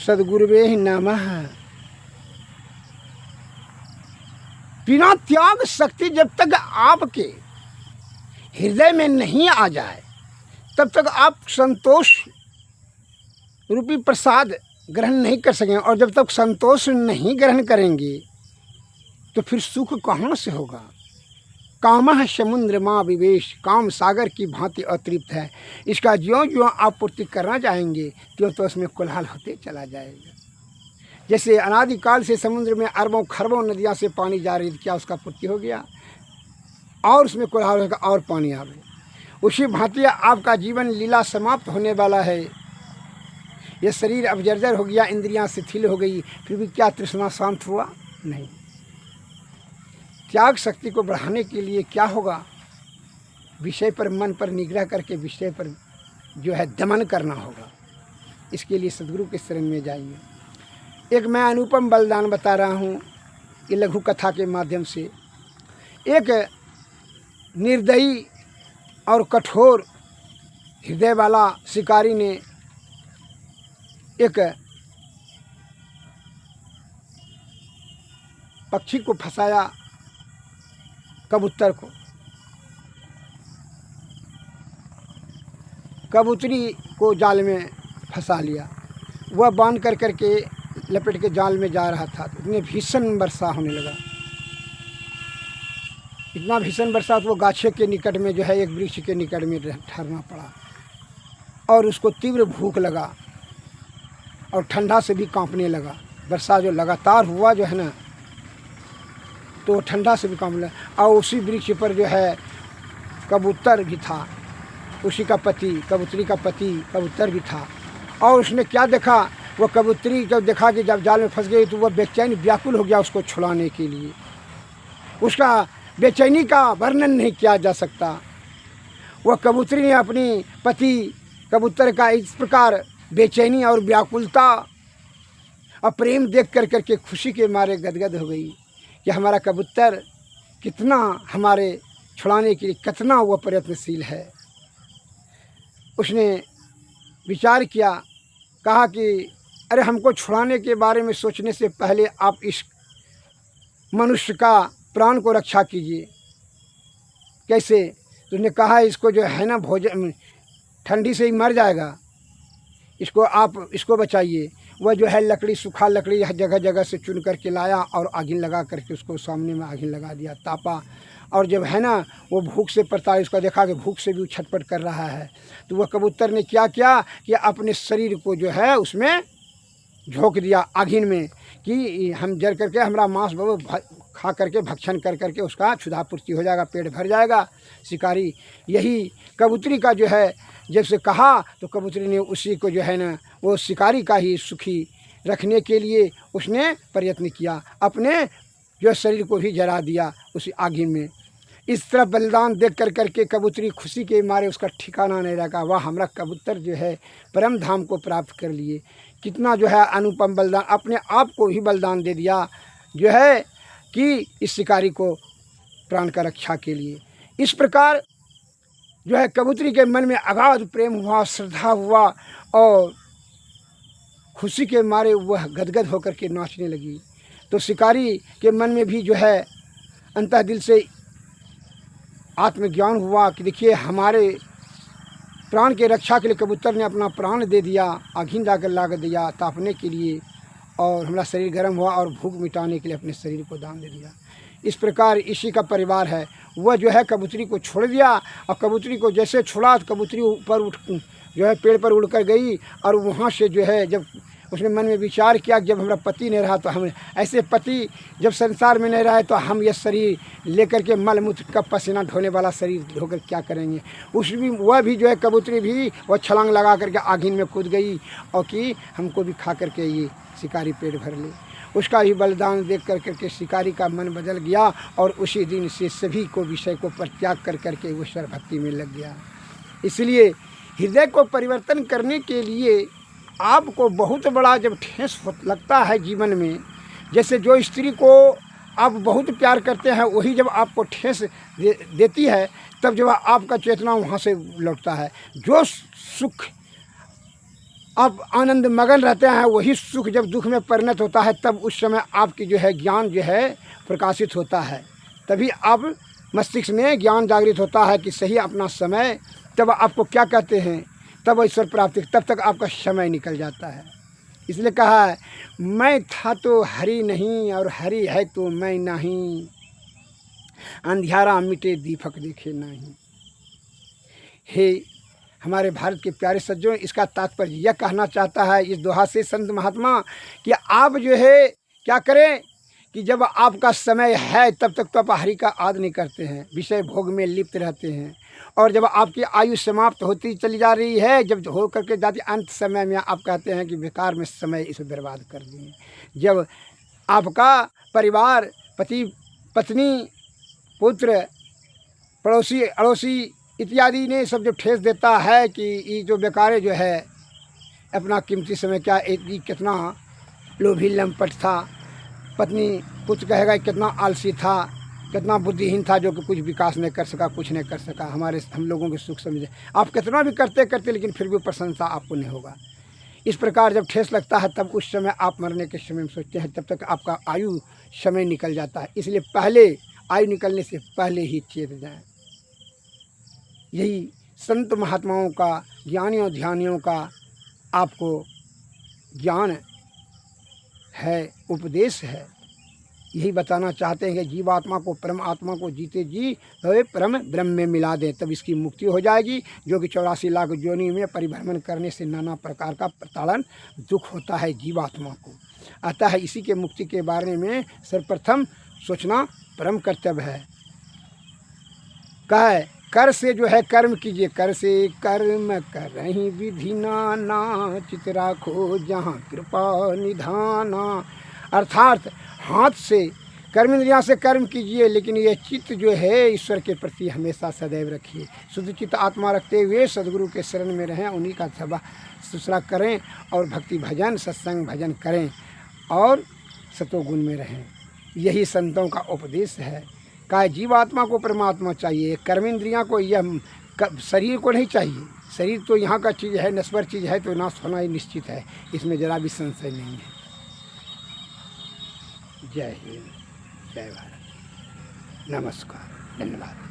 सद्गुरुवे नमः। बिना त्याग शक्ति जब तक आपके हृदय में नहीं आ जाए तब तक आप संतोष रूपी प्रसाद ग्रहण नहीं कर सकेंगे, और जब तक संतोष नहीं ग्रहण करेंगे तो फिर सुख कहाँ से होगा। कामः समुद्र माँ विवेश, काम सागर की भांति अतृप्त है। इसका ज्यों ज्यों आप पूर्ति करना चाहेंगे त्यों तो उसमें कोलाहल होते चला जाएगा। जैसे अनादिकाल से समुद्र में अरबों खरबों नदियाँ से पानी जा रही थी, क्या उसका पूर्ति हो गया और उसमें कोलाहल होगा और पानी आवे। उसी भांति आपका जीवन लीला समाप्त होने वाला है। यह शरीर अब जर्जर हो गया, इंद्रियां शिथिल हो गई, फिर भी क्या तृष्णा शांत हुआ? नहीं। त्याग शक्ति को बढ़ाने के लिए क्या होगा? विषय पर मन पर निग्रह करके विषय पर जो है दमन करना होगा। इसके लिए सद्गुरु के शरण में जाइए। एक मैं अनुपम बलिदान बता रहा हूँ ये लघु कथा के माध्यम से। एक निर्दयी और कठोर हृदय वाला शिकारी ने एक पक्षी को फंसाया, कबूतर को। कबूतरी को जाल में फंसा लिया। वह बांध कर करके लपेट के जाल में जा रहा था। इतने भीषण वर्षा होने लगा, इतना भीषण वर्षा तो वो गाछे के निकट में जो है एक वृक्ष के निकट में ठहरना पड़ा, और उसको तीव्र भूख लगा और ठंडा से भी कांपने लगा। वर्षा जो लगातार हुआ जो है ना, तो ठंडा से भी कांपने लगा। और उसी वृक्ष पर जो है कबूतर भी था, उसी का पति, कबूतरी का पति कबूतर भी था। और उसने क्या देखा, वो कबूतरी जब देखा कि जब जाल में फंस गई तो वह बेचैन व्याकुल हो गया उसको छुड़ाने के लिए। उसका बेचैनी का वर्णन नहीं किया जा सकता। वह कबूतरी ने अपनी पति कबूतर का इस प्रकार बेचैनी और व्याकुलता और प्रेम देख कर करके खुशी के मारे गदगद हो गई कि हमारा कबूतर कितना हमारे छुड़ाने के लिए कितना वह प्रयत्नशील है। उसने विचार किया, कहा कि अरे हमको छुड़ाने के बारे में सोचने से पहले आप इस मनुष्य का प्राण को रक्षा कीजिए। कैसे? तो उसने कहा इसको जो है ना भोजन ठंडी से ही मर जाएगा, इसको आप इसको बचाइए। वह जो है लकड़ी, सूखा लकड़ी जगह जगह से चुन करके लाया और आगिन लगा करके उसको सामने में आगिन लगा दिया, तापा। और जब है ना वो भूख से पड़ता है, उसका देखा कि भूख से भी छटपट कर रहा है, तो वह कबूतर ने क्या किया कि अपने शरीर को जो है उसमें झोंक दिया आगिन में कि हम जल करके हमारा मांस वो खा करके भक्षण कर करके उसका क्षुधा पूर्ति हो जाएगा, पेट भर जाएगा। शिकारी यही कबूतरी का जो है जब से कहा तो कबूतरी ने उसी को जो है ना वो शिकारी का ही सुखी रखने के लिए उसने प्रयत्न किया, अपने जो शरीर को भी जला दिया उसी आगिन में। इस तरह बलिदान देख कर करके कबूतरी खुशी के मारे उसका ठिकाना नहीं रखा। वह हमारा कबूतर जो है परम धाम को प्राप्त कर लिए। कितना जो है अनुपम बलिदान, अपने आप को ही बलिदान दे दिया जो है कि इस शिकारी को प्राण का रक्षा के लिए। इस प्रकार जो है कबूतरी के मन में अगाध प्रेम हुआ, श्रद्धा हुआ और खुशी के मारे वह गदगद होकर के नाचने लगी। तो शिकारी के मन में भी जो है अंतः दिल से आत्मज्ञान हुआ कि देखिए हमारे प्राण के रक्षा के लिए कबूतर ने अपना प्राण दे दिया, आगिन जाकर लाकर दिया तापने के लिए, और हमारा शरीर गर्म हुआ और भूख मिटाने के लिए अपने शरीर को दान दे दिया। इस प्रकार इसी का परिवार है। वह जो है कबूतरी को छोड़ दिया, और कबूतरी को जैसे छोड़ा तो कबूतरी ऊपर उठ जो है पेड़ पर उड़कर गई, और वहाँ से जो है जब उसने मन में विचार किया कि जब हमारा पति नहीं रहा तो हम ऐसे पति जब संसार में नहीं रहे तो हम ये शरीर लेकर के मल मूत्र का पसीना ढोने वाला शरीर धोकर क्या करेंगे। वह भी जो है कबूतरी भी वह छलांग लगा करके आगिन में कूद गई और कि हमको भी खा करके ये शिकारी पेट भर ले। उसका ही बलिदान देख कर करके शिकारी का मन बदल गया और उसी दिन से सभी को विषय को परित्याग कर करके वो ईश्वर भक्ति में लग गया। इसलिए हृदय को परिवर्तन करने के लिए आपको बहुत बड़ा जब ठेस लगता है जीवन में, जैसे जो स्त्री को आप बहुत प्यार करते हैं वही जब आपको ठेस देती है तब जब आपका चेतना वहाँ से लौटता है। जो सुख आप आनंद मगन रहते हैं, वही सुख जब दुख में परिणत होता है तब उस समय आपकी जो है ज्ञान जो है प्रकाशित होता है। तभी आप मस्तिष्क में ज्ञान जागृत होता है कि सही अपना समय, तब आपको क्या कहते हैं, तब ईश्वर प्राप्ति, तब तक आपका समय निकल जाता है। इसलिए कहा है, मैं था तो हरि नहीं और हरि है तो मैं नहीं, अंधियारा मिटे दीपक देखे नहीं। हे हमारे भारत के प्यारे सज्जनों, इसका तात्पर्य यह कहना चाहता है इस दोहा से संत महात्मा कि आप जो है क्या करें कि जब आपका समय है तब तक तो आप हरि का आदर नहीं करते हैं, विषय भोग में लिप्त रहते हैं। और जब आपकी आयु समाप्त होती चली जा रही है, जब हो करके जाती अंत समय में आप कहते हैं कि बेकार में समय इसे बर्बाद कर दिए। जब आपका परिवार, पति पत्नी, पुत्र, पड़ोसी अड़ोसी इत्यादि ने सब जो ठेस देता है कि ये जो बेकारे जो है अपना कीमती समय, क्या एक कितना लोभी लंपट था, पत्नी पुत्र कहेगा कितना आलसी था, कितना बुद्धिहीन था, जो कि कुछ विकास नहीं कर सका, कुछ नहीं कर सका। हम लोगों के सुख समझे आप कितना भी करते लेकिन फिर भी प्रशंसा आपको नहीं होगा। इस प्रकार जब ठेस लगता है तब उस समय आप मरने के समय में सोचते हैं, तब तक आपका आयु समय निकल जाता है। इसलिए पहले आयु निकलने से पहले ही चेत जाएं। यही संत महात्माओं का, ज्ञानियों ध्यानियों का आपको ज्ञान है, उपदेश है। यही बताना चाहते हैं कि जीवात्मा को परमात्मा को जीते जी तो परम ब्रह्म में मिला दें, तब इसकी मुक्ति हो जाएगी। जो कि 84 लाख योनि में परिभ्रमण करने से नाना प्रकार का प्रताड़न दुख होता है जीवात्मा को। अतः इसी के मुक्ति के बारे में सर्वप्रथम सोचना परम कर्तव्य है। कहे कर से जो है कर्म कीजिए, कर से कर्म करहीं विधि नाना, चित राखो जहाँ कृपा निधाना। अर्थात हाथ से कर्म इंद्रिया से कर्म कीजिए, लेकिन ये चित्त जो है ईश्वर के प्रति हमेशा सदैव रखिए। शुद्ध चित्त आत्मा रखते हुए सदगुरु के शरण में रहें, उन्हीं का सेवा शुश्रूषा करें और भक्ति भजन सत्संग भजन करें और सतोगुण में रहें। यही संतों का उपदेश है। का जीवात्मा को परमात्मा चाहिए, कर्म इंद्रियाँ को, यह शरीर को नहीं चाहिए। शरीर तो यहाँ का चीज़ है, नश्वर चीज़ है, तो नाश होना ही निश्चित है, इसमें जरा भी संशय नहीं है। जय हिंद, जय भारत, नमस्कार, धन्यवाद।